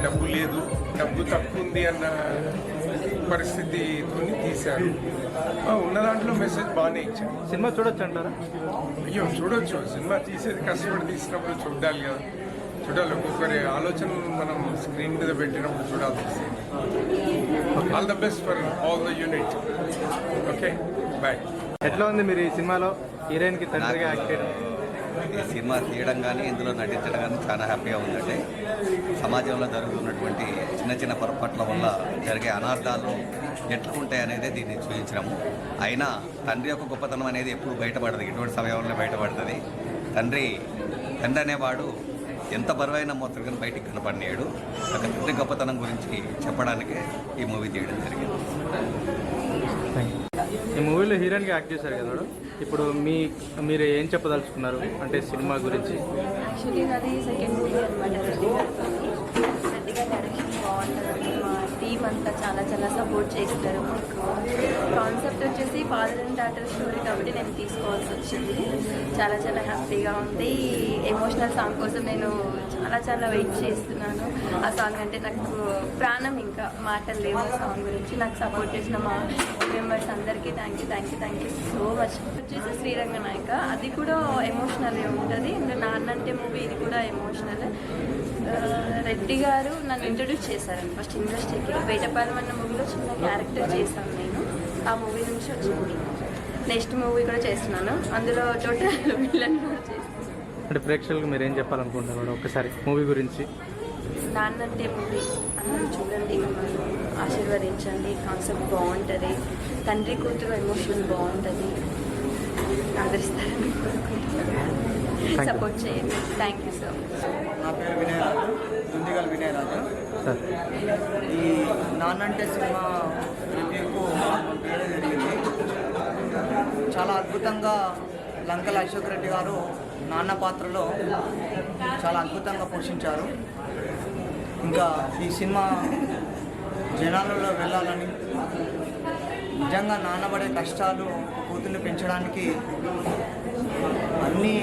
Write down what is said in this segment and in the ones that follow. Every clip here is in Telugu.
డబ్బు లేదు, డబ్బు తక్కువ ఉంది అన్న పరిస్థితితో తీశారు. ఉన్న దాంట్లో మెసేజ్ బాగానే ఇచ్చారు. సినిమా చూడొచ్చు అంటారా? అయ్యో చూడొచ్చు, సినిమా తీసేది కష్టపడి తీసినప్పుడు చూడాలి కదా. చూడాలి, ఒక్కొక్కరి ఆలోచన మనం స్క్రీన్ మీద పెట్టినప్పుడు చూడాల్సి వస్తుంది. All the best for all the unit. Okay, bye. ఎట్లా ఉంది మీరు ఈ సినిమాలో హీరోయిన్కి తండ్రిగా యాక్ట్ చేయడం? ఈ సినిమా తీయడం కానీ ఇందులో నటించడం కానీ చాలా హ్యాపీగా ఉందంటే సమాజంలో జరుగుతున్నటువంటి చిన్న చిన్న పొరపాట్ల వల్ల జరిగే అనార్థాలు ఎట్లా ఉంటాయి అనేది దీన్ని చూపించడము. అయినా తండ్రి యొక్క గొప్పతనం అనేది ఎప్పుడు బయటపడదు, ఇటువంటి సమయంలో బయటపడుతుంది. తండ్రి అనేవాడు ఎంత బరువైన మొత్తం బయటికి కనపడినాడు. ఒక తండ్రి గొప్పతనం గురించి చెప్పడానికే ఈ మూవీ తీయడం జరిగింది. ఈ మూవీలో హీరోయిన్గా యాక్ట్ చేశారు కదా మేడం, ఇప్పుడు మీరు ఏం చెప్పదలుచుకున్నారు అంటే సినిమా గురించి? యాక్చువల్లీ నాది సెకండ్ మూవీ అనమాట. గట్టిగా డైరెక్షన్ బాగుంటుంది. మా టీమ్ అంతా చాలా చాలా సపోర్ట్ చేస్తారు. మాకు కాన్సెప్ట్ వచ్చేసి ఫాదర్ అండ్ డాటర్ స్టోరీ కాబట్టి నేను తీసుకోవాల్సి వచ్చింది. చాలా చాలా హ్యాపీగా ఉంది. ఎమోషనల్ సాంగ్ కోసం నేను చాలా చాలా వెయిట్ చేస్తున్నాను. ఆ సాంగ్ అంటే నాకు ప్రాణం, ఇంకా మాటలు లేవు. సాంగ్ గురించి నాకు సపోర్ట్ చేసిన మా మెంబర్స్ అందరికీ థ్యాంక్ యూ సో మచ్. వచ్చేసి శ్రీరంగ నాయక, అది కూడా ఎమోషనల్ ఉంటుంది. ఇంకా నాన్నంటే మూవీ ఇది కూడా ఎమోషనల్. రెడ్డి గారు నన్ను ఇంట్రడ్యూస్ చేశారండి ఫస్ట్ ఇండస్ట్రీకి. వేటపాలెం అన్న మూవీలో చిన్న క్యారెక్టర్ చేశాను నేను. ఆ మూవీ నుంచి వచ్చింది. నెక్స్ట్ మూవీ కూడా చేస్తున్నాను, అందులో టోటల్ విలన్ కూడా చేస్తున్నాను. అంటే ప్రేక్షకులకు మీరు ఏం చెప్పాలనుకుంటున్నారు ఒకసారి మూవీ గురించి? నాన్నంటే మూవీ అందరూ చూడండి, ఆశీర్వదించండి. కాన్సెప్ట్ బాగుంటుంది, తండ్రి కూతురు ఎమోషన్ బాగుంటుంది. ఆదరిస్తారని కోరుకుంటున్నాను. సపోర్ట్ చేయండి. Thank you so much. నా పేరు వినయరాజు, దుందిగల్ వినయరాజు. ఈ నాన్నంటే సినిమా రివ్యూకు వేయడం జరిగింది. చాలా అద్భుతంగా లంకల అశోక్ రెడ్డి గారు నాన్న పాత్రలో చాలా అద్భుతంగా పోషించారు. ఇంకా ఈ సినిమా జనాలలో వెళ్ళాలని, నిజంగా నాన్నబడే కష్టాలు కూతుర్ని పెంచడానికి అన్నీ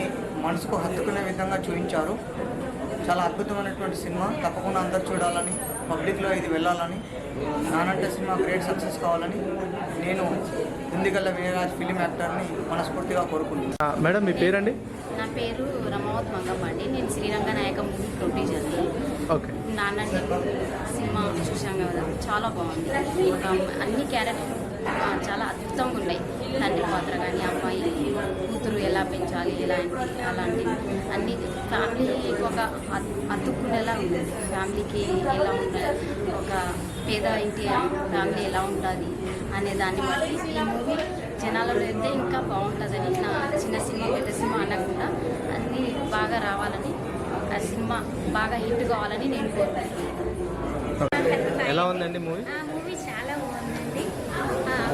మనసుకు హత్తుకునే విధంగా చూపించారు. చాలా అద్భుతమైనటువంటి సినిమా. తప్పకుండా అందరు చూడాలని, పబ్లిక్లో ఇది వెళ్ళాలని, నానంటే సినిమా గ్రేట్ సక్సెస్ కావాలని నేను దుందిగల్ల వినయరాజ్ ఫిలిం యాక్టర్ని మనస్ఫూర్తిగా కోరుకుంటున్నాను. మేడం మీ పేరండి? నా పేరు రమావత్ మంగమ్మ అండి. నేను శ్రీరంగ నాయక మూవీ ప్రొడ్యూసర్ని. ఓకే. నాన్నంటే సినిమా చూసాం కదా, చాలా బాగుంది. అన్ని క్యారెక్టర్ చాలా అద్భుతంగా ఉన్నాయి. తండ్రి పాత్ర కానీ, అమ్మాయి కూతురు ఎలా పెంచాలి, అలాంటి అన్ని ఫ్యామిలీ ఒక అతుక్కునేలా ఉంది. ఫ్యామిలీకి ఎలా ఉంటుంది, ఒక పేద ఇంటి ఫ్యామిలీ ఎలా ఉంటుంది అనే దాన్ని బట్టి ఈ మూవీ జనాలలో అయితే ఇంకా బాగుంటుందని, నా చిన్న సినిమా పెద్ద సినిమా అనకుండా అన్నీ బాగా రావాలని, ఆ సినిమా బాగా హిట్ కావాలని నేను కోరుకుంటున్నాను. ఎలా ఉందండి మూవీ? మూవీ చాలా బాగుందండి.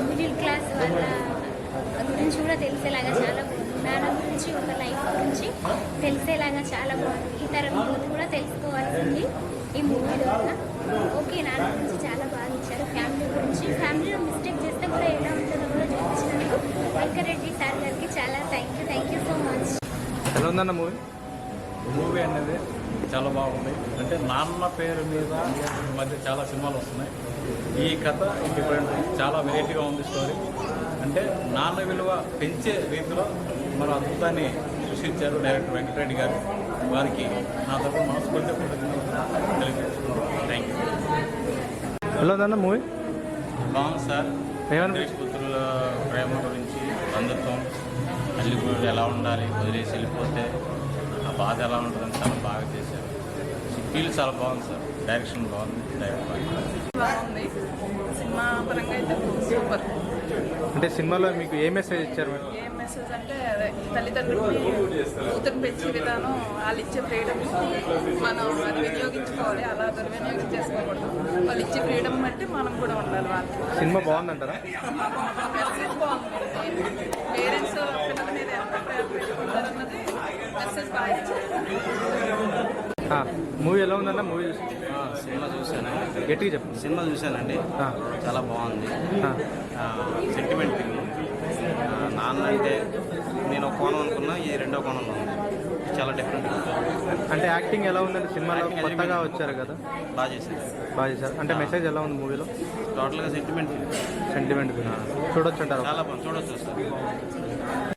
మిడిల్ క్లాస్ వాళ్ళ గురించి కూడా తెలిసేలాగా చాలా బాగుంది. నాన్న గురించి, ఒక లైఫ్ గురించి తెలిసేలాగా చాలా బాగుంది. ఈ తరం గురించి కూడా తెలుసుకోవాల్సింది ఈ మూవీ ద్వారా. ఓకే, నాన్న గురించి చాలా బాగా ఇచ్చారు. ఫ్యామిలీ గురించి, ఫ్యామిలీలో మిస్టేక్ చేస్తే కూడా ఎలా ఉంటుందో కూడా చూపించినందుకు వెంకరెడ్డి సార్ గారికి చాలా థ్యాంక్ యూ సో మచ్. ఎలా ఉందన్న మూవీ అనేది చాలా బాగుంది. అంటే నాన్న పేరు మీద ఈ మధ్య చాలా సినిమాలు వస్తున్నాయి. ఈ కథ డిఫరెంట్, చాలా వెరైటీగా ఉంది స్టోరీ. అంటే నాన్న విలువ పెంచే రీతిలో మన అద్భుతాన్ని సృష్టించారు డైరెక్టర్ వెంకటరెడ్డి గారు. వారికి నా తరఫున మనస్ఫూర్తిగా తెలియజేస్తున్నాను. Thank you. ఎలా ఉందన్న మూవీ? బాగుంది సార్. తండ్రి కూతురుల ప్రేమ గురించి, బంధుత్వం, తల్లి కూతురు ఎలా ఉండాలి, వదిలేసి వెళ్ళిపోతే ఆ బాధ ఎలా ఉంటుందని చాలా బాగా చేశారు. ఫీల్ చాలా బాగుంది సార్. డైరెక్షన్ బాగుంది, డైరెక్ట్ బాగుంది. సినిమా పరంగా అయితే సూపర్. అంటే సినిమాలో మీకు ఏ మెసేజ్ ఇచ్చారు మేడం? ఏ మెసేజ్ అంటే అదే తల్లిదండ్రులు కూతురు పెంచే విధానం, వాళ్ళు ఇచ్చే ఫ్రీడమ్ మనం అది వినియోగించుకోవాలి, అలా దుర్వినియోగం వాళ్ళు ఇచ్చే ఫ్రీడమ్ బట్టి మనం కూడా ఉండాలి. వాళ్ళకి సినిమా బాగుందంటారా? మెసేజ్ బాగుంది. పేరెంట్స్ పిల్లల మీద ఎంత ప్రేమ పెట్టుకుంటారన్నది మెసేజ్ బాగా ఇచ్చారు. మూవీ ఎలా ఉందన్న? మూవీ సినిమా చూశానండి. గట్టిగా చెప్పండి. సినిమా చూశానండి, చాలా బాగుంది. Sentiment film. నాన్న అంటే నేను ఒక కోణం అనుకున్నా, ఈ రెండో కోణంలో ఉంది. చాలా డిఫరెంట్. అంటే యాక్టింగ్ ఎలా ఉందండి సినిమాలో? Acting కొత్తగా element వచ్చారు కదా, బాగా చేశారు. బాగా చేశారు. అంటే మెసేజ్ ఎలా ఉంది మూవీలో? టోటల్గా సెంటిమెంట్ సెంటిమెంట్ చూడొచ్చు అంటారు. చాలా బాగుంది, చూడొచ్చు వస్తారు.